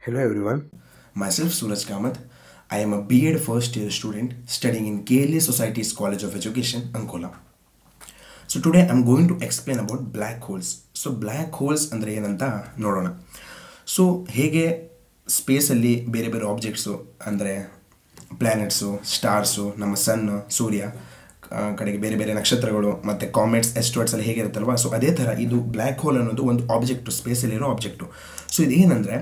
Hello everyone, myself Suraj Kamath. I am a B.Ed first year student studying in KLA Society's College of Education, Ankola. So today I am going to explain about black holes. So black holes ಅಂದರೆ ಏನಂತ ನೋಡೋಣ. So ಹೇಗೆ ಸ್ಪೇಸಲ್ಲಿ ಬೇರೆ ಬೇರೆ objects ಅಂದರೆ ಪ್ಲ್ಯಾನೆಟ್ಸು, stars, ನಮ್ಮ ಸನ್, ಸೂರ್ಯ ಕಡೆಗೆ ಬೇರೆ ಬೇರೆ ನಕ್ಷತ್ರಗಳು ಮತ್ತು ಕಾಮೆಟ್ಸ್ ಎಸ್ಟೋಟ್ಸ್ ಎಲ್ಲ ಹೇಗಿರುತ್ತಲ್ವ, ಸೊ ಅದೇ ಥರ ಇದು ಬ್ಲ್ಯಾಕ್ ಹೋಲ್ ಅನ್ನೋದು ಒಂದು ಆಬ್ಜೆಕ್ಟು, ಸ್ಪೇಸಲ್ಲಿರೋ ಆಬ್ಜೆಕ್ಟು. ಸೊ ಇದೇನೆಂದರೆ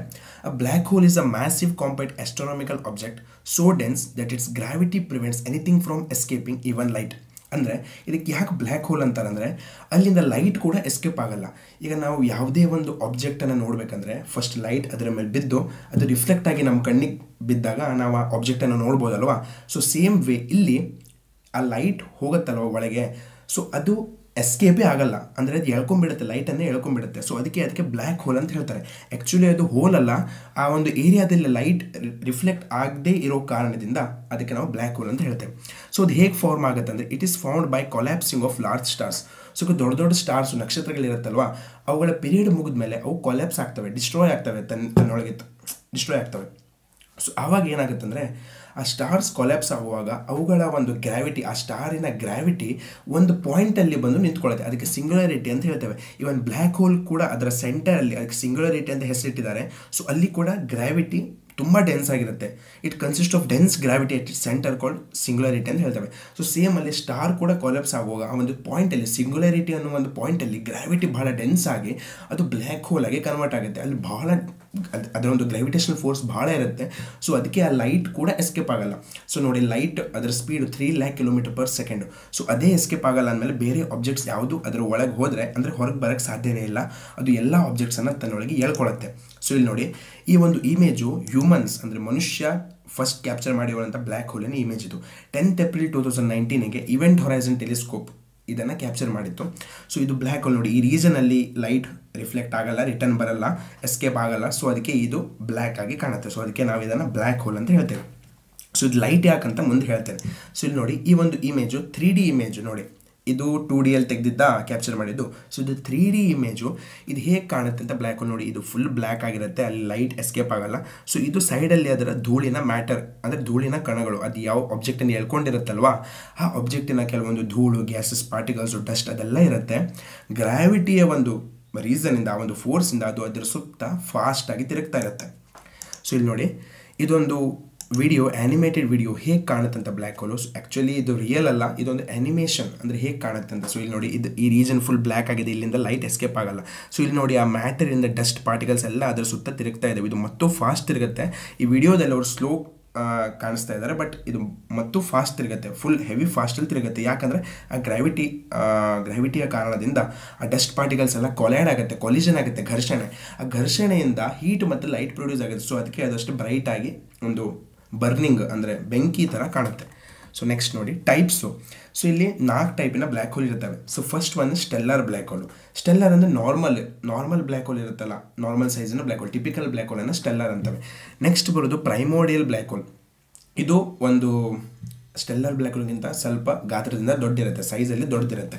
a black hole is a massive compact astronomical object so dense that its gravity prevents anything from escaping, even light. ಅಂದರೆ ಇದಕ್ಕೆ ಯಾಕೆ ಬ್ಲ್ಯಾಕ್ ಹೋಲ್ ಅಂತಾರಂದರೆ ಅಲ್ಲಿಂದ ಲೈಟ್ ಕೂಡ ಎಸ್ಕೇಪ್ ಆಗಲ್ಲ. ಈಗ ನಾವು ಯಾವುದೇ ಒಂದು ಆಬ್ಜೆಕ್ಟನ್ನು ನೋಡಬೇಕಂದ್ರೆ ಫಸ್ಟ್ ಲೈಟ್ ಅದರ ಮೇಲೆ ಬಿದ್ದು ಅದು ರಿಫ್ಲೆಕ್ಟ್ ಆಗಿ ನಮ್ಮ ಕಣ್ಣಿಗೆ ಬಿದ್ದಾಗ ನಾವು ಆ ಆಬ್ಜೆಕ್ಟನ್ನು ನೋಡ್ಬೋದಲ್ವ. ಸೊ ಸೇಮ್ ವೇ ಇಲ್ಲಿ ಆ ಲೈಟ್ ಹೋಗುತ್ತಲ್ವ ಒಳಗೆ, ಸೊ ಅದು ಎಸ್ಕೇಪೇ ಆಗಲ್ಲ, ಅಂದರೆ ಅದು ಎಳ್ಕೊಂಡ್ಬಿಡುತ್ತೆ, ಲೈಟನ್ನೇ ಎಳ್ಕೊಂಡ್ಬಿಡುತ್ತೆ. ಸೊ ಅದಕ್ಕೆ ಬ್ಲ್ಯಾಕ್ ಹೋಲ್ ಅಂತ ಹೇಳ್ತಾರೆ. ಆ್ಯಕ್ಚುಲಿ ಅದು ಹೋಲ್ ಅಲ್ಲ, ಆ ಒಂದು ಏರಿಯಾದಲ್ಲಿ ಲೈಟ್ ರಿಫ್ಲೆಕ್ಟ್ ಆಗದೇ ಇರೋ ಕಾರಣದಿಂದ ಅದಕ್ಕೆ ನಾವು ಬ್ಲ್ಯಾಕ್ ಹೋಲ್ ಅಂತ ಹೇಳ್ತೇವೆ. ಸೊ ಅದು ಹೇಗೆ ಫಾರ್ಮ್ ಆಗುತ್ತೆ ಅಂದರೆ it is found by collapsing of large stars. So ದೊಡ್ಡ ದೊಡ್ಡ ಸ್ಟಾರ್ಸು, ನಕ್ಷತ್ರಗಳಿರುತ್ತಲ್ವ, ಅವುಗಳ ಪೀರಿಯಡ್ ಮುಗಿದ ಮೇಲೆ ಅವು ಕೊಲ್ಯಾಪ್ಸ್ ಆಗ್ತವೆ, ಡಿಸ್ಟ್ರಾಯ್ ಆಗ್ತವೆ, ತನ್ನೊಳಗೆ ಡಿಸ್ಟ್ರಾಯ್ ಆಗ್ತವೆ. ಸೊ ಆವಾಗ ಏನಾಗುತ್ತೆ ಅಂದರೆ ಆ ಸ್ಟಾರ್ಸ್ ಕೊಲ್ಯಾಪ್ಸ್ ಆಗುವಾಗ ಅವುಗಳ ಒಂದು ಗ್ರಾವಿಟಿ, ಆ ಸ್ಟಾರಿನ ಗ್ರಾವಿಟಿ ಒಂದು ಪಾಯಿಂಟಲ್ಲಿ ಬಂದು ನಿಂತ್ಕೊಳ್ಳುತ್ತೆ. ಅದಕ್ಕೆ ಸಿಂಗ್ಯುಲಾರಿಟಿ ಅಂತ ಹೇಳ್ತೇವೆ. ಇವನ್ ಬ್ಲ್ಯಾಕ್ ಹೋಲ್ ಕೂಡ ಅದರ ಸೆಂಟರಲ್ಲಿ ಅದಕ್ಕೆ ಸಿಂಗ್ಯುಲಾರಿಟಿ ಅಂತ ಹೆಸರಿಟ್ಟಿದ್ದಾರೆ. ಸೊ ಅಲ್ಲಿ ಕೂಡ ಗ್ರಾವಿಟಿ ತುಂಬ ಡೆನ್ಸ್ ಆಗಿರುತ್ತೆ. It consist of dense gravity at centre called singularity ಅಂತ ಹೇಳ್ತೇವೆ. ಸೊ ಸೇಮ್ ಅಲ್ಲಿ ಸ್ಟಾರ್ ಕೂಡ ಕೊಲ್ಯಾಪ್ಸ್ ಆಗುವಾಗ ಆ ಒಂದು ಪಾಯಿಂಟಲ್ಲಿ ಸಿಂಗ್ಯುಲಾರಿಟಿ ಅನ್ನೋ ಒಂದು ಪಾಯಿಂಟಲ್ಲಿ ಗ್ರಾವಿಟಿ ಬಹಳ ಡೆನ್ಸ್ ಆಗಿ ಅದು ಬ್ಲ್ಯಾಕ್ ಹೋಲ್ ಆಗಿ ಕನ್ವರ್ಟ್ ಆಗುತ್ತೆ. ಅಲ್ಲಿ ಬಹಳ ಅದರ ಒಂದು ಗ್ರಾವಿಟೇಷನಲ್ ಫೋರ್ಸ್ ಭಾಳ ಇರುತ್ತೆ. ಸೊ ಅದಕ್ಕೆ ಆ ಲೈಟ್ ಕೂಡ ಎಸ್ಕೇಪ್ ಆಗಲ್ಲ. ಸೊ ನೋಡಿ, ಲೈಟ್ ಅದರ ಸ್ಪೀಡು 300,000 km/s. ಸೊ ಅದೇ ಎಸ್ಕೇಪ್ ಆಗಲ್ಲ ಅಂದಮೇಲೆ ಬೇರೆ ಆಬ್ಜೆಕ್ಟ್ಸ್ ಯಾವುದು ಅದರ ಒಳಗೆ ಹೋದರೆ ಅಂದರೆ ಹೊರಗೆ ಬರೋಕ್ಕೆ ಸಾಧ್ಯನೇ ಇಲ್ಲ. ಅದು ಎಲ್ಲ ಆಬ್ಜೆಕ್ಟ್ಸನ್ನು ತನ್ನೊಳಗೆ ಹೇಳ್ಕೊಳುತ್ತೆ. ಸೊ ಇಲ್ಲಿ ನೋಡಿ, ಈ ಒಂದು ಇಮೇಜು ಹ್ಯೂಮನ್ಸ್ ಅಂದರೆ ಮನುಷ್ಯ ಫಸ್ಟ್ ಕ್ಯಾಪ್ಚರ್ ಮಾಡಿರುವಂಥ ಬ್ಲ್ಯಾಕ್ ಹೋಲಿನ ಇಮೇಜ್ ಇದು. 10th April 2019 event horizon telescope ಇದನ್ನು ಕ್ಯಾಪ್ಚರ್ ಮಾಡಿತ್ತು. ಸೊ ಇದು ಬ್ಲ್ಯಾಕ್ ಹೋಲ್ ನೋಡಿ, ಈ ರೀಸನಲ್ಲಿ ಲೈಟ್ ರಿಫ್ಲೆಕ್ಟ್ ಆಗಲ್ಲ, ರಿಟರ್ನ್ ಬರಲ್ಲ, ಎಸ್ಕೇಪ್ ಆಗಲ್ಲ. ಸೊ ಅದಕ್ಕೆ ಇದು ಬ್ಲ್ಯಾಕ್ ಆಗಿ ಕಾಣುತ್ತೆ. ಸೊ ಅದಕ್ಕೆ ನಾವು ಇದನ್ನು ಬ್ಲ್ಯಾಕ್ ಹೋಲ್ ಅಂತ ಹೇಳ್ತೇವೆ. ಸೊ ಇದು ಲೈಟ್ ಯಾಕಂತ ಮುಂದೆ ಹೇಳ್ತೇನೆ. ಸೊ ಇಲ್ಲಿ ನೋಡಿ, ಈ ಒಂದು ಇಮೇಜು 3D ಇಮೇಜು ನೋಡಿ, ಇದು 2D ಅಲ್ಲಿ ತೆಗೆದಿದ್ದ ಕ್ಯಾಪ್ಚರ್ ಮಾಡಿದ್ದು. ಸೊ ಇದು 3D ಇಮೇಜು ಇದು ಹೇಗೆ ಕಾಣುತ್ತೆ ಅಂತ ಬ್ಲ್ಯಾಕ್ ಹೋಲ್ ನೋಡಿ, ಇದು ಫುಲ್ ಬ್ಲ್ಯಾಕ್ ಆಗಿರುತ್ತೆ, ಅಲ್ಲಿ ಲೈಟ್ ಎಸ್ಕೇಪ್ ಆಗಲ್ಲ. ಸೊ ಇದು ಸೈಡಲ್ಲಿ ಅದರ ಧೂಳಿನ ಮ್ಯಾಟರ್ ಅಂದರೆ ಧೂಳಿನ ಕಣಗಳು, ಅದು ಯಾವ ಆಬ್ಜೆಕ್ಟನ್ನು ಎಳ್ಕೊಂಡಿರುತ್ತಲ್ವ ಆ ಆಬ್ಜೆಕ್ಟಿನ ಕೆಲವೊಂದು ಧೂಳು, ಗ್ಯಾಸಸ್, ಪಾರ್ಟಿಕಲ್ಸು, ಡಸ್ಟ್ ಅದೆಲ್ಲ ಇರುತ್ತೆ. ಗ್ರಾವಿಟಿಯ ಒಂದು ರೀಸನಿಂದ, ಆ ಒಂದು ಫೋರ್ಸಿಂದ ಅದು ಅದರ ಸುತ್ತ ಫಾಸ್ಟಾಗಿ ತಿರುಗ್ತಾ ಇರುತ್ತೆ. ಸೊ ಇಲ್ಲಿ ನೋಡಿ, ಇದೊಂದು ವಿಡಿಯೋ, ಆ್ಯನಿಮೇಟೆಡ್ ವಿಡಿಯೋ ಹೇಗೆ ಕಾಣುತ್ತೆ ಅಂತ ಬ್ಲ್ಯಾಕ್ ಹೋಲು. ಆ್ಯಕ್ಚುಲಿ ಇದು ರಿಯಲ್ ಅಲ್ಲ, ಇದೊಂದು ಆ್ಯನಿಮೇಷನ್ ಅಂದರೆ ಹೇಗೆ ಕಾಣುತ್ತೆ ಅಂತ. ಸೊ ಇಲ್ಲಿ ನೋಡಿ, ಇದು ಈ ರೀಜನ್ ಫುಲ್ ಬ್ಲ್ಯಾಕ್ ಆಗಿದೆ, ಇಲ್ಲಿಂದ ಲೈಟ್ ಎಸ್ಕೇಪ್ ಆಗಲ್ಲ. ಸೊ ಇಲ್ಲಿ ನೋಡಿ, ಆ ಮ್ಯಾಟರಿಂದ ಡಸ್ಟ್ ಪಾರ್ಟಿಕಲ್ಸ್ ಎಲ್ಲ ಅದರ ಸುತ್ತ ತಿರುಗ್ತಾ ಇದ್ದಾವೆ. ಇದು ಮತ್ತು ಫಾಸ್ಟ್ ತಿರುಗುತ್ತೆ. ಈ ವಿಡಿಯೋದಲ್ಲಿ ಅವರು ಸ್ಲೋ ಕಾಣಿಸ್ತಾ ಇದ್ದಾರೆ, ಬಟ್ ಇದು ಮತ್ತು ಫಾಸ್ಟ್ ತಿರುಗುತ್ತೆ, ಫುಲ್ ಹೆವಿ ಫಾಸ್ಟಲ್ಲಿ ತಿರುಗುತ್ತೆ. ಯಾಕಂದರೆ ಆ ಗ್ರಾವಿಟಿಯ ಕಾರಣದಿಂದ ಆ ಡಸ್ಟ್ ಪಾರ್ಟಿಕಲ್ಸ್ ಎಲ್ಲ ಕೊಲೈಡ್ ಆಗುತ್ತೆ, ಕೊಲಿಷನ್ ಆಗುತ್ತೆ, ಘರ್ಷಣೆ. ಆ ಘರ್ಷಣೆಯಿಂದ ಹೀಟ್ ಮತ್ತು ಲೈಟ್ ಪ್ರೊಡ್ಯೂಸ್ ಆಗುತ್ತೆ. ಸೊ ಅದಕ್ಕೆ ಅದಷ್ಟು ಬ್ರೈಟ್ ಆಗಿ ಒಂದು ಬರ್ನಿಂಗ್ ಅಂದರೆ ಬೆಂಕಿ ಥರ ಕಾಣುತ್ತೆ. ಸೊ ನೆಕ್ಸ್ಟ್ ನೋಡಿ, ಟೈಪ್ಸು. ಸೊ ಇಲ್ಲಿ 4 ಟೈಪಿನ ಬ್ಲ್ಯಾಕ್ ಹೋಲ್ ಇರ್ತವೆ. ಸೊ ಫಸ್ಟ್ ಒಂದು ಸ್ಟೆಲ್ಲರ್ ಬ್ಲ್ಯಾಕ್ ಹೋಲು. ಸ್ಟೆಲ್ಲರ್ ಅಂದರೆ ನಾರ್ಮಲ್ ಬ್ಲ್ಯಾಕ್ ಹೋಲ್ ಇರುತ್ತಲ್ಲ, ನಾರ್ಮಲ್ ಸೈಜಿನ ಬ್ಲ್ಯಾಕ್ ಹೋಲ್, ಟಿಪಿಕಲ್ ಬ್ಲ್ಯಾಕ್ ಹೋಲನ್ನು ಸ್ಟೆಲ್ಲರ್ ಅಂತವೆ. ನೆಕ್ಸ್ಟ್ ಬರೋದು ಪ್ರೈಮೋಡಿಯಲ್ ಬ್ಲ್ಯಾಕ್ ಹೋಲ್. ಇದು ಒಂದು ಸ್ಟೆಲ್ಲರ್ ಬ್ಲ್ಯಾಕ್ ಹೋಲ್ಗಿಂತ ಸ್ವಲ್ಪ ಗಾತ್ರದಿಂದ ದೊಡ್ಡಿರುತ್ತೆ, ಸೈಜಲ್ಲಿ ದೊಡ್ಡದಿರುತ್ತೆ.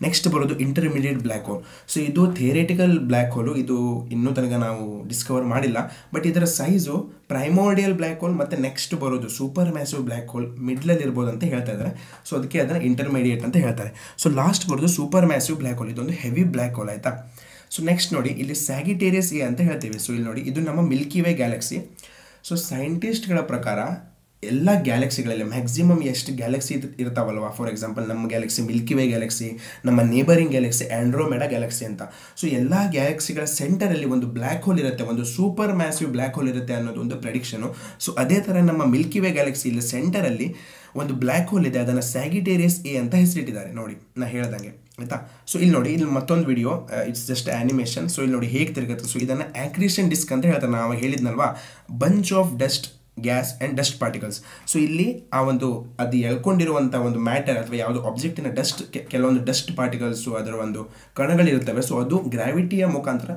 ನೆಕ್ಸ್ಟ್ ಬರೋದು ಇಂಟರ್ಮೀಡಿಯೇಟ್ ಬ್ಲ್ಯಾಕ್ ಹೋಲ್. ಸೊ ಇದು ಥಿಯರಿಟಿಕಲ್ ಬ್ಲ್ಯಾಕ್ ಹೋಲು, ಇದು ಇನ್ನೂ ತನಕ ನಾವು ಡಿಸ್ಕವರ್ ಮಾಡಿಲ್ಲ, ಬಟ್ ಇದರ ಸೈಜು ಪ್ರೈಮೋಡಿಯಲ್ ಬ್ಲ್ಯಾಕ್ ಹೋಲ್ ಮತ್ತು ನೆಕ್ಸ್ಟ್ ಬರೋದು ಸೂಪರ್ ಮ್ಯಾಸಿವ್ ಬ್ಲ್ಯಾಕ್ ಹೋಲ್ ಮಿಡ್ಲಲ್ಲಿ ಇರ್ಬೋದು ಅಂತ ಹೇಳ್ತಾ ಇದ್ದಾರೆ. ಸೊ ಅದಕ್ಕೆ ಅದನ್ನು ಇಂಟರ್ಮೀಡಿಯೇಟ್ ಅಂತ ಹೇಳ್ತಾರೆ. ಸೊ ಲಾಸ್ಟ್ ಬರೋದು ಸೂಪರ್ ಮ್ಯಾಸಿವ್ ಬ್ಲ್ಯಾಕ್ ಹೋಲ್, ಇದೊಂದು ಹೆವಿ ಬ್ಲ್ಯಾಕ್ ಹೋಲ್ ಆಯಿತಾ. ಸೊ ನೆಕ್ಸ್ಟ್ ನೋಡಿ, ಇಲ್ಲಿ ಸ್ಯಾಗಿಟೇರಿಯಸ್ ಎ ಅಂತ ಹೇಳ್ತೀವಿ. ಸೊ ಇಲ್ಲಿ ನೋಡಿ, ಇದು ನಮ್ಮ ಮಿಲ್ಕಿ ವೇ ಗ್ಯಾಲಕ್ಸಿ. ಸೊ ಸೈಂಟಿಸ್ಟ್ಗಳ ಪ್ರಕಾರ ಎಲ್ಲ ಗ್ಯಾಲಕ್ಸಿಗಳಲ್ಲಿ ಮ್ಯಾಕ್ಸಿಮಮ್ ಎಷ್ಟು ಗ್ಯಾಲಕ್ಸಿ ಇರ್ತಾವಲ್ವ, ಫಾರ್ ಎಕ್ಸಾಂಪಲ್ ನಮ್ಮ ಗ್ಯಾಲಕ್ಸಿ ಮಿಲ್ಕಿ ವೇ ಗ್ಯಾಲಕ್ಸಿ, ನಮ್ಮ ನೇಬರಿಂಗ್ ಗ್ಯಾಲಕ್ಸಿ ಆಂಡ್ರೋಮೆಡಾ ಗ್ಯಾಲಕ್ಸಿ ಅಂತ. ಸೊ ಎಲ್ಲ ಗ್ಯಾಲಕ್ಸಿಗಳ ಸೆಂಟರಲ್ಲಿ ಒಂದು ಬ್ಲ್ಯಾಕ್ ಹೋಲ್ ಇರುತ್ತೆ, ಒಂದು ಸೂಪರ್ ಮ್ಯಾಸಿವ್ ಬ್ಲ್ಯಾಕ್ ಹೋಲ್ ಇರುತ್ತೆ ಅನ್ನೋದು ಒಂದು ಪ್ರೆಡಿಕ್ಷನು. ಸೊ ಅದೇ ಥರ ನಮ್ಮ ಮಿಲ್ಕಿ ವೇ ಗ್ಯಾಲಕ್ಸಿ ಇಲ್ಲಿ ಸೆಂಟರಲ್ಲಿ ಒಂದು ಬ್ಲ್ಯಾಕ್ ಹೋಲ್ ಇದೆ, ಅದನ್ನು ಸ್ಯಾಗಿಟೇರಿಯಸ್ ಎ ಅಂತ ಹೆಸರಿಟ್ಟಿದ್ದಾರೆ ನೋಡಿ, ನಾ ಹೇಳ್ದಂಗೆ ಆಯಿತಾ. ಸೊ ಇಲ್ಲಿ ನೋಡಿ, ಇಲ್ಲಿ ಮತ್ತೊಂದು video, it's just animation. So ಇಲ್ಲಿ ನೋಡಿ ಹೇಗೆ ತಿರುಗುತ್ತೆ. ಸೊ ಇದನ್ನು ಆಕ್ರಿಷನ್ ಡಿಸ್ಕ್ ಅಂತ ಹೇಳ್ತಾರೆ. ನಾವು ಹೇಳಿದ್ನಲ್ವಾ, bunch of dust, gas and dust particles. So ಇಲ್ಲಿ ಆ ಒಂದು ಅದು ಎಳ್ಕೊಂಡಿರುವಂಥ ಒಂದು ಮ್ಯಾಟರ್ ಅಥವಾ ಯಾವುದೋ ಆಬ್ಜೆಕ್ಟಿನ ಡಸ್ಟ್, ಕೆಲವೊಂದು ಡಸ್ಟ್ ಪಾರ್ಟಿಕಲ್ಸು, ಅದರ ಒಂದು ಕಣಗಳಿರುತ್ತವೆ. ಸೊ ಅದು ಗ್ರಾವಿಟಿಯ ಮುಖಾಂತರ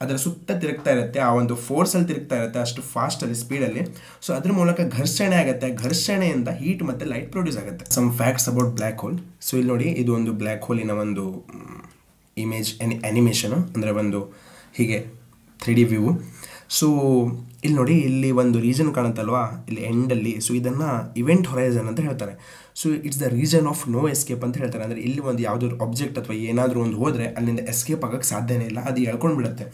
ಅದರ ಸುತ್ತ ತಿರುಗ್ತಾ ಇರುತ್ತೆ, ಆ ಒಂದು ಫೋರ್ಸಲ್ಲಿ ತಿರುಗ್ತಾ ಇರುತ್ತೆ, ಅಷ್ಟು ಫಾಸ್ಟಲ್ಲಿ, ಸ್ಪೀಡಲ್ಲಿ. ಸೊ ಅದ್ರ ಮೂಲಕ ಘರ್ಷಣೆ ಆಗುತ್ತೆ, ಘರ್ಷಣೆಯಿಂದ ಹೀಟ್ ಮತ್ತು ಲೈಟ್ ಪ್ರೊಡ್ಯೂಸ್ ಆಗುತ್ತೆ. Some facts about black hole. So ಇಲ್ಲಿ ನೋಡಿ, ಇದು ಒಂದು ಬ್ಲ್ಯಾಕ್ ಹೋಲಿನ ಒಂದು ಇಮೇಜ್ ಆ್ಯನಿಮೇಷನು, ಅಂದರೆ ಒಂದು ಹೀಗೆ 3D ವ್ಯೂ. ಸೊ ಇಲ್ಲಿ ನೋಡಿ, ಇಲ್ಲಿ ಒಂದು ರೀಜನ್ ಕಾಣುತ್ತಲ್ವಾ ಇಲ್ಲಿ ಎಂಡಲ್ಲಿ. ಸೊ ಇದನ್ನು ಇವೆಂಟ್ ಹೊರೈಸನ್ ಅಂತ ಹೇಳ್ತಾರೆ. So it's the region of no escape ಅಂತ ಹೇಳ್ತಾರೆ. ಅಂದರೆ ಇಲ್ಲಿ ಒಂದು ಯಾವುದಾದ್ರು ಆಬ್ಜೆಕ್ಟ್ ಅಥವಾ ಏನಾದರೂ ಒಂದು ಹೋದರೆ ಅಲ್ಲಿಂದ ಎಸ್ಕೇಪ್ ಆಗೋಕ್ಕೆ ಸಾಧ್ಯನೇ ಇಲ್ಲ, ಅದು ಎಳ್ಕೊಂಡು ಬಿಡುತ್ತೆ.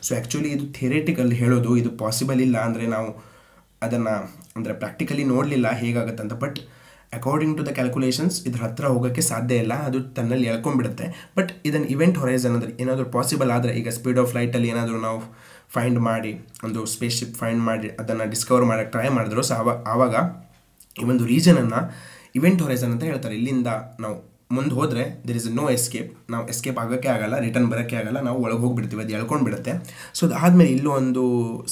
ಸೊ ಆ್ಯಕ್ಚುಲಿ ಇದು ಥಿಯರಿಟಿಕಲ್ ಹೇಳೋದು, ಇದು ಪಾಸಿಬಲ್ ಇಲ್ಲ. ಅಂದರೆ ನಾವು ಅದನ್ನು ಅಂದರೆ ಪ್ರಾಕ್ಟಿಕಲಿ ನೋಡಲಿಲ್ಲ ಹೇಗಾಗುತ್ತೆ ಅಂತ. But according to the calculations ಇದ್ರ ಹತ್ರ ಹೋಗೋಕ್ಕೆ ಸಾಧ್ಯ ಇಲ್ಲ, ಅದು ತನ್ನಲ್ಲಿ ಎಳ್ಕೊಂಡ್ಬಿಡುತ್ತೆ. ಬಟ್ ಇದನ್ನು ಇವೆಂಟ್ ಹೊರೈಸನ್ ಅಂದರೆ ಏನಾದರೂ ಪಾಸಿಬಲ್ ಆದರೆ, ಈಗ ಸ್ಪೀಡ್ ಆಫ್ ಲೈಟಲ್ಲಿ ಏನಾದರೂ ನಾವು ಫೈಂಡ್ ಮಾಡಿ ಒಂದು ಸ್ಪೇಸ್ ಶಿಪ್ ಫೈಂಡ್ ಮಾಡಿ ಅದನ್ನು ಡಿಸ್ಕವರ್ ಮಾಡೋಕ್ಕೆ ಟ್ರೈ ಮಾಡಿದ್ರು. ಸೊ ಆವಾಗ ಈ ಒಂದು ರೀಜನನ್ನು ಇವೆಂಟ್ ಹೊರೈಸನ್ ಅಂತ ಹೇಳ್ತಾರೆ. ಇಲ್ಲಿಂದ ನಾವು ಮುಂದೆ ಹೋದರೆ ದೆರ್ ಇಸ್ ನೋ ಎಸ್ಕೇಪ್, ನಾವು ಎಸ್ಕೇಪ್ ಆಗೋಕ್ಕೆ ಆಗಲ್ಲ, ರಿಟರ್ನ್ ಬರೋಕ್ಕೆ ಆಗಲ್ಲ, ನಾವು ಒಳಗೆ ಹೋಗಿಬಿಡ್ತೀವಿ, ಅದು ಎಳ್ಕೊಂಡು ಬಿಡುತ್ತೆ. ಸೊ ಅದಾದಮೇಲೆ ಇಲ್ಲೂ ಒಂದು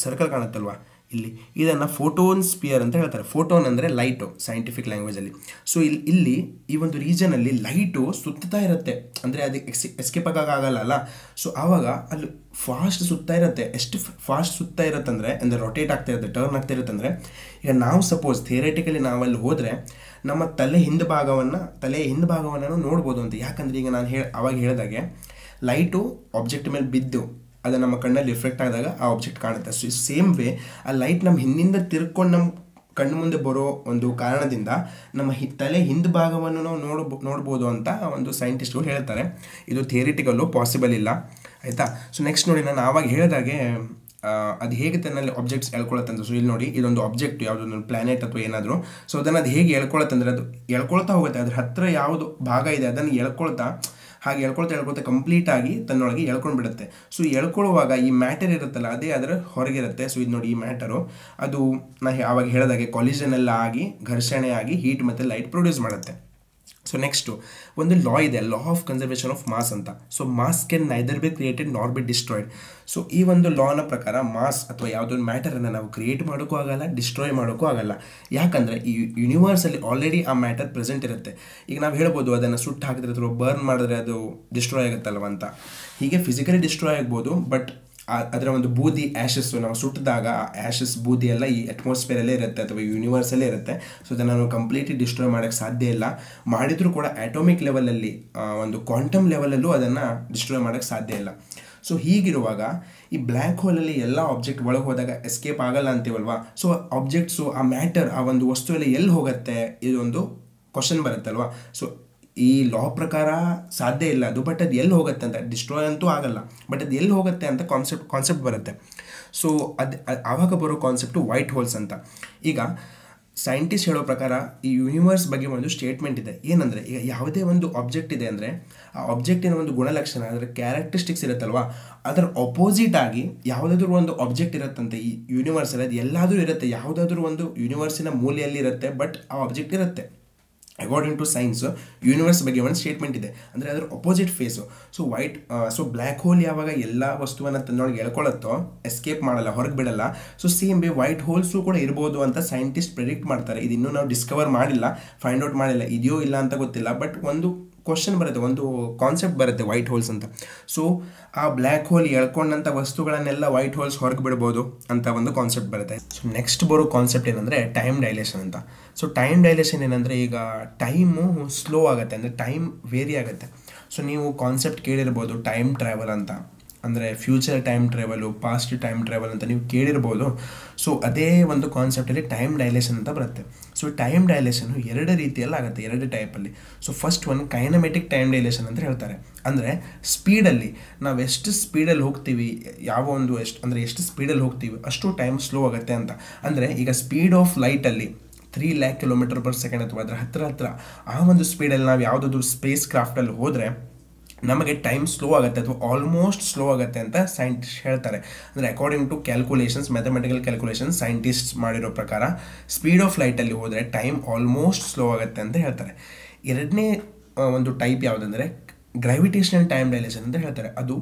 ಸರ್ಕಲ್ ಕಾಣುತ್ತಲ್ವ ಇಲ್ಲಿ, ಇದನ್ನು ಫೋಟೋನ್ ಸ್ಪಿಯರ್ ಅಂತ ಹೇಳ್ತಾರೆ. ಫೋಟೋನ್ ಅಂದರೆ ಲೈಟು ಸೈಂಟಿಫಿಕ್ ಲ್ಯಾಂಗ್ವೇಜಲ್ಲಿ. ಸೊ ಇಲ್ಲಿ ಈ ಒಂದು ರೀಜನಲ್ಲಿ ಲೈಟು ಸುತ್ತಾ ಇರುತ್ತೆ, ಅಂದರೆ ಅದಕ್ಕೆ ಎಸ್ಕೇಪ್ ಆಗೋಕ್ಕಾಗಲ್ಲ. ಸೊ ಆವಾಗ ಅಲ್ಲಿ ಫಾಸ್ಟ್ ಸುತ್ತಾ ಇರುತ್ತೆ. ಎಷ್ಟು ಫಾಸ್ಟ್ ಸುತ್ತಾ ಇರುತ್ತೆ ಅಂದರೆ ರೊಟೇಟ್ ಆಗ್ತಾ ಇರುತ್ತೆ, ಟರ್ನ್ ಆಗ್ತಾ ಇರುತ್ತೆ. ಅಂದರೆ ಈಗ ನಾವು ಸಪೋಸ್ ಥಿಯರಿಟಿಕಲಿ ನಾವಲ್ಲಿ ಹೋದರೆ ನಮ್ಮ ತಲೆಯ ಹಿಂದೆ ಭಾಗವನ್ನು ನೋಡ್ಬೋದು ಅಂತ. ಯಾಕಂದರೆ ಈಗ ನಾನು ಅವಾಗ ಹೇಳಿದಾಗೆ ಲೈಟು ಆಬ್ಜೆಕ್ಟ್ ಮೇಲೆ ಬಿದ್ದು ಅದು ನಮ್ಮ ಕಣ್ಣಲ್ಲಿ ರಿಫ್ಲೆಕ್ಟ್ ಆದಾಗ ಆ ಆಬ್ಜೆಕ್ಟ್ ಕಾಣುತ್ತೆ. ಸೊ ಸೇಮ್ ವೇ ಆ ಲೈಟ್ ನಮ್ಮ ಹಿಂದಿಂದ ತಿರ್ಕೊಂಡು ನಮ್ಮ ಕಣ್ಣು ಮುಂದೆ ಬರೋ ಒಂದು ಕಾರಣದಿಂದ ನಮ್ಮ ತಲೆ ಹಿಂದೆ ಭಾಗವನ್ನು ನಾವು ನೋಡ್ಬೋದು ಅಂತ ಒಂದು ಸೈಂಟಿಸ್ಟ್ಗಳು ಹೇಳ್ತಾರೆ. ಇದು ಥಿಯರಿಟಿಕಲ್ಲು, ಪಾಸಿಬಲ್ ಇಲ್ಲ, ಆಯಿತಾ. ಸೊ ನೆಕ್ಸ್ಟ್ ನೋಡಿ, ನಾನು ಆವಾಗ ಹೇಳಿದಾಗೆ ಅದು ಹೇಗೆ ತನ್ನಲ್ಲಿ ಆಬ್ಜೆಕ್ಟ್ಸ್ ಎಳ್ಕೊಳತ್ತಂದ್ರೆ, ಸೊ ಇಲ್ಲಿ ನೋಡಿ ಇದೊಂದು ಆಬ್ಜೆಕ್ಟ್ ಯಾವುದೊಂದು ಪ್ಲಾನೆಟ್ ಅಥವಾ ಏನಾದರೂ, ಸೊ ಅದನ್ನು ಅದು ಹೇಗೆ ಎಳ್ಕೊಳತ್ತಂದ್ರೆ ಅದು ಎಳ್ಕೊಳ್ತಾ ಹೋಗುತ್ತೆ. ಅದ್ರ ಹತ್ತಿರ ಯಾವುದು ಭಾಗ ಇದೆ ಅದನ್ನು ಹಾಗೆ ಎಳ್ಕೊಳ್ತಾ ಕಂಪ್ಲೀಟಾಗಿ ತನ್ನೊಳಗೆ ಎಳ್ಕೊಂಡು ಬಿಡುತ್ತೆ. ಸೊ ಎಳ್ಕೊಳ್ಳುವಾಗ ಈ ಮ್ಯಾಟರ್ ಇರುತ್ತಲ್ಲ ಅದೇ ಅದರ ಹೊರಗಿರುತ್ತೆ. ಸೊ ಇದು ನೋಡಿ, ಈ ಮ್ಯಾಟರು ಅದು ಆವಾಗ ಹೇಳಿದಾಗೆ ಕಾಲಿಷನ್ ಎಲ್ಲ ಆಗಿ ಘರ್ಷಣೆ ಆಗಿ ಹೀಟ್ ಮತ್ತು ಲೈಟ್ ಪ್ರೊಡ್ಯೂಸ್ ಮಾಡುತ್ತೆ. ಸೊ ನೆಕ್ಸ್ಟು ಒಂದು ಲಾ ಇದೆ, law of conservation of mass ಅಂತ. So mass can neither be created nor be destroyed. So ಈ ಒಂದು ಲಾನ ಪ್ರಕಾರ ಮಾಸ್ ಅಥವಾ ಯಾವುದೊಂದು ಮ್ಯಾಟರನ್ನು ನಾವು ಕ್ರಿಯೇಟ್ ಮಾಡೋಕ್ಕೂ ಆಗಲ್ಲ, ಡಿಸ್ಟ್ರಾಯ್ ಮಾಡೋಕ್ಕೂ ಆಗಲ್ಲ. ಯಾಕಂದರೆ ಈ ಯೂನಿವರ್ಸಲ್ಲಿ ಆಲ್ರೆಡಿ ಆ ಮ್ಯಾಟರ್ ಪ್ರೆಸೆಂಟ್ ಇರುತ್ತೆ. ಈಗ ನಾವು ಹೇಳ್ಬೋದು ಅದನ್ನು ಸುಟ್ಟು ಹಾಕಿದ್ರೆ ಅಥವಾ ಬರ್ನ್ ಮಾಡಿದ್ರೆ ಅದು ಡಿಸ್ಟ್ರಾಯ್ ಆಗುತ್ತಲ್ವ ಅಂತ. ಹೀಗೆ ಫಿಸಿಕಲಿ ಡಿಸ್ಟ್ರಾಯ್ ಆಗ್ಬೋದು, ಬಟ್ ಅದರ ಒಂದು ಬೂದಿ ಆ್ಯಶಸ್ಸು ನಾವು ಸುಟ್ಟಿದಾಗ ಆ ಆ್ಯಶಸ್ ಬೂದಿ ಎಲ್ಲ ಈ ಅಟ್ಮಾಸ್ಫಿಯರಲ್ಲೇ ಇರುತ್ತೆ ಅಥವಾ ಯೂನಿವರ್ಸಲ್ಲೇ ಇರುತ್ತೆ. ಸೊ ಅದನ್ನು ನಾವು ಕಂಪ್ಲೀಟ್ಲಿ ಡಿಸ್ಟ್ರಾಯ್ ಮಾಡೋಕ್ಕೆ ಸಾಧ್ಯ ಇಲ್ಲ. ಮಾಡಿದರೂ ಕೂಡ ಆಟೋಮಿಕ್ ಲೆವೆಲಲ್ಲಿ ಒಂದು ಕ್ವಾಂಟಮ್ ಲೆವೆಲಲ್ಲೂ ಅದನ್ನು ಡಿಸ್ಟ್ರಾಯ್ ಮಾಡೋಕ್ಕೆ ಸಾಧ್ಯ ಇಲ್ಲ. ಸೊ ಹೀಗಿರುವಾಗ ಈ ಬ್ಲ್ಯಾಕ್ ಹೋಲಲ್ಲಿ ಎಲ್ಲ ಆಬ್ಜೆಕ್ಟ್ ಒಳಗೆ ಹೋದಾಗ ಎಸ್ಕೇಪ್ ಆಗಲ್ಲ ಅಂತೀವಲ್ವಾ. ಸೊ ಆಬ್ಜೆಕ್ಟ್ಸು ಆ ಮ್ಯಾಟರ್ ಆ ಒಂದು ವಸ್ತು ಎಲ್ಲ ಎಲ್ಲಿ ಹೋಗುತ್ತೆ, ಇದೊಂದು ಕ್ವಶನ್ ಬರುತ್ತಲ್ವ. ಸೊ ಈ ಲಾ ಪ್ರಕಾರ ಸಾಧ್ಯ ಇಲ್ಲ ಅದು, ಬಟ್ ಅದು ಎಲ್ಲಿ ಹೋಗುತ್ತೆ ಅಂತ, ಡಿಸ್ಟ್ರಾಯ್ ಅಂತೂ ಆಗಲ್ಲ, ಬಟ್ ಅದು ಎಲ್ಲಿ ಹೋಗುತ್ತೆ ಅಂತ ಕಾನ್ಸೆಪ್ಟ್ ಬರುತ್ತೆ. ಸೊ ಆವಾಗ ಬರೋ ಕಾನ್ಸೆಪ್ಟು ವೈಟ್ ಹೋಲ್ಸ್ ಅಂತ. ಈಗ ಸೈಂಟಿಸ್ಟ್ ಹೇಳೋ ಪ್ರಕಾರ ಈ ಯೂನಿವರ್ಸ್ ಬಗ್ಗೆ ಒಂದು ಸ್ಟೇಟ್ಮೆಂಟ್ ಇದೆ. ಏನಂದರೆ, ಈಗ ಯಾವುದೇ ಒಂದು ಆಬ್ಜೆಕ್ಟ್ ಇದೆ ಅಂದರೆ ಆ ಆಬ್ಜೆಕ್ಟಿನ ಒಂದು ಗುಣಲಕ್ಷಣ, ಅದರ ಕ್ಯಾರೆಕ್ಟರಿಸ್ಟಿಕ್ಸ್ ಇರುತ್ತಲ್ವ, ಅದರ ಅಪೋಸಿಟ್ ಆಗಿ ಯಾವುದಾದ್ರೂ ಒಂದು ಆಬ್ಜೆಕ್ಟ್ ಇರುತ್ತಂತೆ ಈ ಯೂನಿವರ್ಸಲ್ಲಿ. ಅದು ಎಲ್ಲಾದರೂ ಇರುತ್ತೆ, ಯಾವುದಾದ್ರೂ ಒಂದು ಯೂನಿವರ್ಸಿನ ಮೂಲೆಯಲ್ಲಿ ಇರುತ್ತೆ, ಬಟ್ ಆ ಆಬ್ಜೆಕ್ಟ್ ಇರುತ್ತೆ. ಅಕಾರ್ಡಿಂಗ್ ಟು ಸೈನ್ಸ್ ಯೂನಿವರ್ಸ್ ಬಗ್ಗೆ ಒಂದು ಸ್ಟೇಟ್ಮೆಂಟ್ ಇದೆ, ಅಂದರೆ ಅದರ opposite phase. So black hole ಯಾವಾಗ ಎಲ್ಲ ವಸ್ತುವನ್ನು ತನ್ನೊಳಗೆ ಎಳ್ಕೊಳ್ಳುತ್ತೋ ಎಸ್ಕೇಪ್ ಮಾಡಲ್ಲ, ಹೊರಗೆ ಬಿಡಲ್ಲ. So same way white holes ಕೂಡ ಇರ್ಬೋದು ಅಂತ ಸೈಂಟಿಸ್ಟ್ ಪ್ರೆಡಿಕ್ಟ್ ಮಾಡ್ತಾರೆ. ಇದನ್ನೂ ನಾವು ಡಿಸ್ಕವರ್ ಮಾಡಿಲ್ಲ, ಫೈಂಡ್ ಔಟ್ ಮಾಡಿಲ್ಲ, ಇದೆಯೋ ಇಲ್ಲ ಅಂತ ಗೊತ್ತಿಲ್ಲ. ಬಟ್ ಒಂದು ಕ್ವಶನ್ ಬರುತ್ತೆ, ಒಂದು ಕಾನ್ಸೆಪ್ಟ್ ಬರುತ್ತೆ ವೈಟ್ ಹೋಲ್ಸ್ ಅಂತ. ಸೊ ಆ ಬ್ಲ್ಯಾಕ್ ಹೋಲ್ ಎಳ್ಕೊಂಡಂಥ ವಸ್ತುಗಳನ್ನೆಲ್ಲ ವೈಟ್ ಹೋಲ್ಸ್ ಹೊರಗೆ ಬಿಡ್ಬೋದು ಅಂತ ಒಂದು ಕಾನ್ಸೆಪ್ಟ್ ಬರುತ್ತೆ. ಸೊ ನೆಕ್ಸ್ಟ್ ಬರೋ ಕಾನ್ಸೆಪ್ಟ್ ಏನಂದರೆ ಟೈಮ್ ಡೈಲೇಷನ್ ಅಂತ. ಸೊ ಟೈಮ್ ಡೈಲೇಷನ್ ಏನಂದರೆ, ಈಗ ಟೈಮು ಸ್ಲೋ ಆಗುತ್ತೆ, ಅಂದರೆ ಟೈಮ್ ವೇರಿ ಆಗುತ್ತೆ. ಸೊ ನೀವು ಕಾನ್ಸೆಪ್ಟ್ ಕೇಳಿರ್ಬೋದು ಟೈಮ್ ಟ್ರಾವೆಲ್ ಅಂತ, ಅಂದರೆ future time travel, past time travel ಅಂತ ನೀವು ಕೇಳಿರ್ಬೋದು. ಸೊ ಅದೇ ಒಂದು ಕಾನ್ಸೆಪ್ಟಲ್ಲಿ ಟೈಮ್ ಡೈಲೇಷನ್ ಅಂತ ಬರುತ್ತೆ. ಸೊ ಟೈಮ್ ಡೈಲೇಷನ್ನು ಎರಡು ರೀತಿಯಲ್ಲಿ ಆಗುತ್ತೆ, ಎರಡು ಟೈಪಲ್ಲಿ. So first one kinematic time dilation ಅಂತ ಹೇಳ್ತಾರೆ. ಅಂದರೆ ಸ್ಪೀಡಲ್ಲಿ ನಾವು ಎಷ್ಟು ಸ್ಪೀಡಲ್ಲಿ ಹೋಗ್ತೀವಿ, ಎಷ್ಟು ಸ್ಪೀಡಲ್ಲಿ ಹೋಗ್ತೀವಿ ಅಷ್ಟು ಟೈಮ್ ಸ್ಲೋ ಆಗುತ್ತೆ ಅಂತ. ಅಂದರೆ ಈಗ ಸ್ಪೀಡ್ ಆಫ್ ಲೈಟಲ್ಲಿ 3 lakh km/s ಅಥವಾ ಅದರ ಹತ್ತಿರ ಆ ಒಂದು ಸ್ಪೀಡಲ್ಲಿ ನಾವು ಯಾವುದಾದ್ರೂ ಸ್ಪೇಸ್ ಕ್ರಾಫ್ಟಲ್ಲಿ ಹೋದರೆ ನಮಗೆ ಟೈಮ್ ಸ್ಲೋ ಆಗುತ್ತೆ ಅಥವಾ ಆಲ್ಮೋಸ್ಟ್ ಸ್ಲೋ ಆಗುತ್ತೆ ಅಂತ ಸೈಂಟಿಸ್ಟ್ ಹೇಳ್ತಾರೆ. ಅಂದರೆ according to calculations, mathematical calculations scientist ಮಾಡಿರೋ ಪ್ರಕಾರ ಸ್ಪೀಡ್ ಆಫ್ ಲೈಟಲ್ಲಿ ಹೋದರೆ ಟೈಮ್ ಆಲ್ಮೋಸ್ಟ್ ಸ್ಲೋ ಆಗುತ್ತೆ ಅಂತ ಹೇಳ್ತಾರೆ. ಎರಡನೇ ಒಂದು ಟೈಪ್ ಯಾವುದಂದರೆ ಗ್ರಾವಿಟೇಷನಲ್ ಟೈಮ್ ಡೈಲೇಷನ್ ಅಂತ ಹೇಳ್ತಾರೆ. ಅದು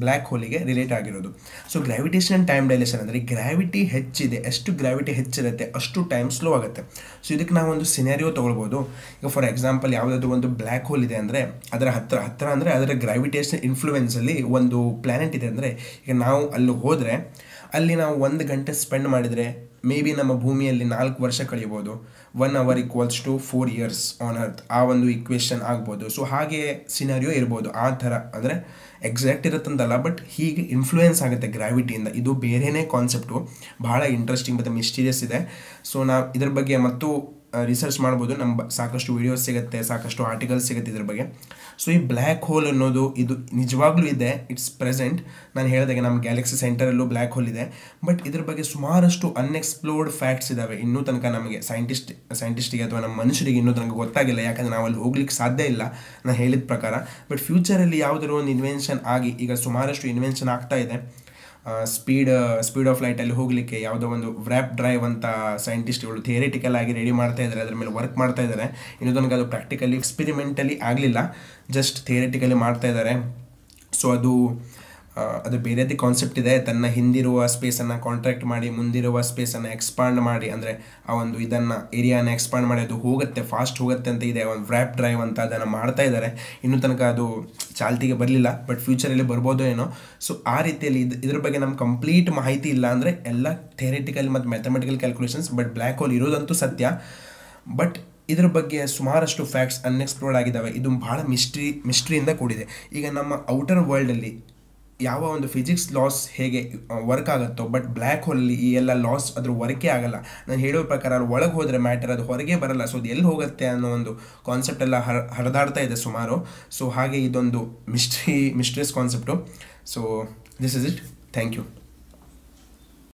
ಬ್ಲ್ಯಾಕ್ ಹೋಲಿಗೆ ರಿಲೇಟ್ ಆಗಿರೋದು. ಸೊ ಗ್ರಾವಿಟೇಷನಲ್ ಟೈಮ್ ಡೈಲೇಷನ್ ಅಂದರೆ ಗ್ರಾವಿಟಿ ಹೆಚ್ಚಿದೆ, ಎಷ್ಟು ಗ್ರಾವಿಟಿ ಹೆಚ್ಚಿರುತ್ತೆ ಅಷ್ಟು ಟೈಮ್ ಸ್ಲೋ ಆಗುತ್ತೆ. ಸೊ ಇದಕ್ಕೆ ನಾವು ಒಂದು ಸಿನಾರಿಯೋ ತೊಗೊಳ್ಬೋದು. ಈಗ ಫಾರ್ ಎಕ್ಸಾಂಪಲ್ ಯಾವುದಾದ್ರೂ ಒಂದು ಬ್ಲ್ಯಾಕ್ ಹೋಲ್ ಇದೆ ಅಂದರೆ ಅದರ ಹತ್ತಿರ ಅಂದರೆ ಅದರ ಗ್ರಾವಿಟೇಷನ್ ಇನ್ಫ್ಲೂಯೆನ್ಸಲ್ಲಿ ಒಂದು ಪ್ಲ್ಯಾನೆಟ್ ಇದೆ ಅಂದರೆ, ಈಗ ನಾವು ಅಲ್ಲಿ ಹೋದರೆ ಅಲ್ಲಿ ನಾವು 1 ಗಂಟೆ ಸ್ಪೆಂಡ್ ಮಾಡಿದರೆ ಮೇ ಬಿ ನಮ್ಮ ಭೂಮಿಯಲ್ಲಿ 4 ವರ್ಷ ಕಳಿಬೋದು. 1 hour = 4 years ಆನ್ ಅರ್ತ್, ಆ ಒಂದು ಇಕ್ವೇಷನ್ ಆಗ್ಬೋದು. ಸೊ ಹಾಗೆ ಸಿನಾರಿಯೋ ಇರ್ಬೋದು. ಆ ಥರ ಅಂದರೆ ಎಕ್ಸಾಕ್ಟ್ ಇರುತ್ತಂತಲ್ಲ, ಬಟ್ ಹೀಗೆ ಇನ್ಫ್ಲೂಯೆನ್ಸ್ ಆಗುತ್ತೆ ಗ್ರಾವಿಟಿಯಿಂದ. ಇದು ಬೇರೆಯೇ ಕಾನ್ಸೆಪ್ಟು, ಭಾಳ ಇಂಟ್ರೆಸ್ಟಿಂಗ್ ಮತ್ತು ಮಿಸ್ಟೀರಿಯಸ್ ಇದೆ. ಸೊ ನಾವು ಇದ್ರ ಬಗ್ಗೆ ಮತ್ತು ರಿಸರ್ಚ್ ಮಾಡ್ಬೋದು. ಸಾಕಷ್ಟು ವಿಡಿಯೋಸ್ ಸಿಗುತ್ತೆ, ಸಾಕಷ್ಟು ಆರ್ಟಿಕಲ್ಸ್ ಸಿಗುತ್ತೆ ಇದ್ರ ಬಗ್ಗೆ. ಸೊ ಈ ಬ್ಲ್ಯಾಕ್ ಹೋಲ್ ಅನ್ನೋದು ಇದು ನಿಜವಾಗ್ಲೂ ಇದೆ, ಇಟ್ಸ್ ಪ್ರೆಸೆಂಟ್. ನಾನು ಹೇಳಿದಾಗೆ ನಮ್ಮ ಗ್ಯಾಲಕ್ಸಿ ಸೆಂಟರಲ್ಲೂ ಬ್ಲ್ಯಾಕ್ ಹೋಲ್ ಇದೆ. ಬಟ್ ಇದ್ರ ಬಗ್ಗೆ ಸುಮಾರಷ್ಟು ಅನ್ಎಕ್ಸ್ಪ್ಲೋರ್ಡ್ ಫ್ಯಾಕ್ಟ್ಸ್ ಇದ್ದಾವೆ. ಇನ್ನೂ ತನಕ ನಮಗೆ ಸೈಂಟಿಸ್ಟಿಗೆ ಅಥವಾ ನಮ್ಮ ಮನುಷ್ಯರಿಗೆ ಇನ್ನೂ ತನಕ ಗೊತ್ತಾಗಿಲ್ಲ, ಯಾಕಂದರೆ ನಾವು ಅಲ್ಲಿ ಹೋಗ್ಲಿಕ್ಕೆ ಸಾಧ್ಯ ಇಲ್ಲ ನಾನು ಹೇಳಿದ ಪ್ರಕಾರ. ಬಟ್ ಫ್ಯೂಚರಲ್ಲಿ ಯಾವುದಾದ್ರು ಒಂದು ಇನ್ವೆನ್ಷನ್ ಆಗಿ, ಈಗ ಸುಮಾರಷ್ಟು ಇನ್ವೆನ್ಷನ್ ಆಗ್ತಾ ಇದೆ. ಸ್ಪೀಡ್ ಆಫ್ ಲೈಟಲ್ಲಿ ಹೋಗಲಿಕ್ಕೆ ಯಾವುದೋ ಒಂದು ವ್ರ್ಯಾಪ್ ಡ್ರೈವ್ ಅಂತ ಸೈಂಟಿಸ್ಟ್ಗಳು ಥಿಯರಿಟಿಕಲ್ ಆಗಿ ರೆಡಿ ಮಾಡ್ತಾ ಇದ್ದಾರೆ, ಅದರ ಮೇಲೆ ವರ್ಕ್ ಮಾಡ್ತಾ ಇದ್ದಾರೆ. ಇನ್ನೂ ತನಕ ಅದು ಪ್ರಾಕ್ಟಿಕಲಿ ಎಕ್ಸ್ಪೆರಿಮೆಂಟಲಿ ಆಗಲಿಲ್ಲ, ಜಸ್ಟ್ ಥಿಯರಿಟಿಕಲಿ ಮಾಡ್ತಾ ಇದ್ದಾರೆ. ಸೊ ಅದು ಬೇರೆದೇ ಕಾನ್ಸೆಪ್ಟ್ ಇದೆ. ತನ್ನ ಹಿಂದಿರುವ ಸ್ಪೇಸನ್ನು ಕಾಂಟ್ರಾಕ್ಟ್ ಮಾಡಿ ಮುಂದಿರುವ ಸ್ಪೇಸನ್ನು ಎಕ್ಸ್ಪಾಂಡ್ ಮಾಡಿ, ಅಂದರೆ ಆ ಒಂದು ಇದನ್ನು ಏರಿಯಾನ ಎಕ್ಸ್ಪಾಂಡ್ ಮಾಡಿ ಅದು ಹೋಗುತ್ತೆ, ಫಾಸ್ಟ್ ಹೋಗುತ್ತೆ ಅಂತ ಇದೆ. ಒಂದು ವ್ರ್ಯಾಪ್ ಡ್ರೈವ್ ಅಂತ ಅದನ್ನು ಮಾಡ್ತಾ ಇದ್ದಾರೆ. ಇನ್ನೂ ತನಕ ಅದು ಚಾಲ್ತಿಗೆ ಬರಲಿಲ್ಲ, ಬಟ್ ಫ್ಯೂಚರಲ್ಲಿ ಬರ್ಬೋದು ಏನೋ. ಸೊ ಆ ರೀತಿಯಲ್ಲಿ ಇದ್ರ ಬಗ್ಗೆ ನಮ್ಗೆ ಕಂಪ್ಲೀಟ್ ಮಾಹಿತಿ ಇಲ್ಲ. ಅಂದರೆ ಎಲ್ಲ ಥಿಯರಿಟಿಕಲ್ ಮತ್ತು mathematical calculations. But black hole ಇರೋದಂತೂ ಸತ್ಯ. ಬಟ್ ಇದ್ರ ಬಗ್ಗೆ ಸುಮಾರಷ್ಟು ಫ್ಯಾಕ್ಟ್ಸ್ ಅನ್ಎಕ್ಸ್ಪ್ಲೋರ್ಡ್ ಆಗಿದ್ದಾವೆ. ಇದು ಭಾಳ ಮಿಸ್ಟ್ರಿಯಿಂದ ಕೂಡಿದೆ. ಈಗ ನಮ್ಮ ಔಟರ್ ವರ್ಲ್ಡಲ್ಲಿ ಯಾವ ಒಂದು ಫಿಸಿಕ್ಸ್ ಲಾಸ್ ಹೇಗೆ ವರ್ಕ್ ಆಗುತ್ತೋ, ಬಟ್ ಬ್ಲ್ಯಾಕ್ ಹೋಲಲ್ಲಿ ಈ ಎಲ್ಲ ಲಾಸ್ ಅದ್ರ ವರ್ಕೇ ಆಗಲ್ಲ. ನಾನು ಹೇಳೋ ಪ್ರಕಾರ ಅದು ಒಳಗೆ ಹೋದರೆ ಮ್ಯಾಟರ್, ಅದು ಹೊರಗೆ ಬರಲ್ಲ. ಸೊ ಅದು ಎಲ್ಲಿ ಹೋಗುತ್ತೆ ಅನ್ನೋ ಒಂದು ಕಾನ್ಸೆಪ್ಟ್ ಎಲ್ಲ ಹರಿದಾಡ್ತಾ ಇದೆ ಸುಮಾರು. ಸೊ ಹಾಗೆ ಇದೊಂದು mysterious concept. So this is it. Thank you.